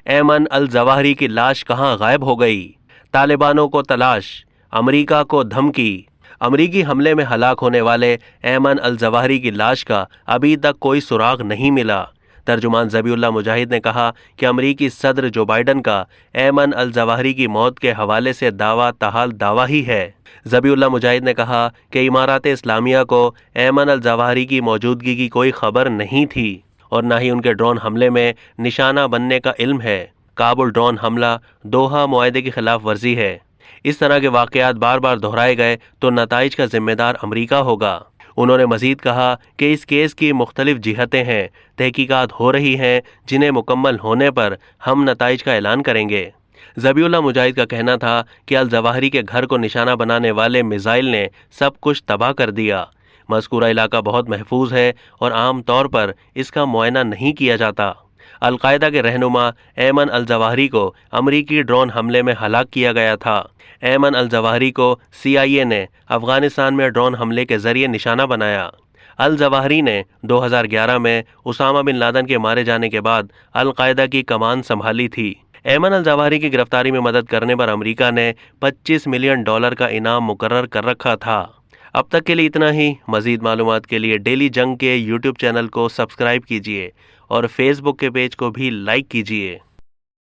ایمن الظواہری کی لاش کہاں غائب ہو گئی؟ طالبانوں کو تلاش، امریکہ کو دھمکی۔ امریکی حملے میں ہلاک ہونے والے ایمن الظواہری کی لاش کا ابھی تک کوئی سراغ نہیں ملا۔ ترجمان ذبیح اللہ مجاہد نے کہا کہ امریکی صدر جو بائیڈن کا ایمن الظواہری کی موت کے حوالے سے دعویٰ تاحال دعویٰ ہی ہے۔ ذبیح اللہ مجاہد نے کہا کہ امارات اسلامیہ کو ایمن الظواہری کی موجودگی کی کوئی خبر نہیں تھی اور نہ ہی ان کے ڈرون حملے میں نشانہ بننے کا علم ہے۔ کابل ڈرون حملہ دوحہ معاہدے کی خلاف ورزی ہے۔ اس طرح کے واقعات بار بار دہرائے گئے تو نتائج کا ذمہ دار امریکہ ہوگا۔ انہوں نے مزید کہا کہ اس کیس کی مختلف جہتیں ہیں، تحقیقات ہو رہی ہیں، جنہیں مکمل ہونے پر ہم نتائج کا اعلان کریں گے۔ ذبیح اللہ مجاہد کا کہنا تھا کہ الظواہری کے گھر کو نشانہ بنانے والے میزائل نے سب کچھ تباہ کر دیا۔ مذکورہ علاقہ بہت محفوظ ہے اور عام طور پر اس کا معائنہ نہیں کیا جاتا۔ القاعدہ کے رہنما ایمن الظواہری کو امریکی ڈرون حملے میں ہلاک کیا گیا تھا۔ ایمن الظواہری کو CIA نے افغانستان میں ڈرون حملے کے ذریعے نشانہ بنایا۔ الظواہری نے 2011 میں اسامہ بن لادن کے مارے جانے کے بعد القاعدہ کی کمان سنبھالی تھی۔ ایمن الظواہری کی گرفتاری میں مدد کرنے پر امریکہ نے $25 ملین کا انعام مقرر کر رکھا تھا۔ اب تک کے لیے اتنا ہی۔ مزید معلومات کے لیے ڈیلی جنگ کے YouTube چینل کو سبسکرائب کیجیے اور فیس بک کے پیج کو بھی لائک کیجیے۔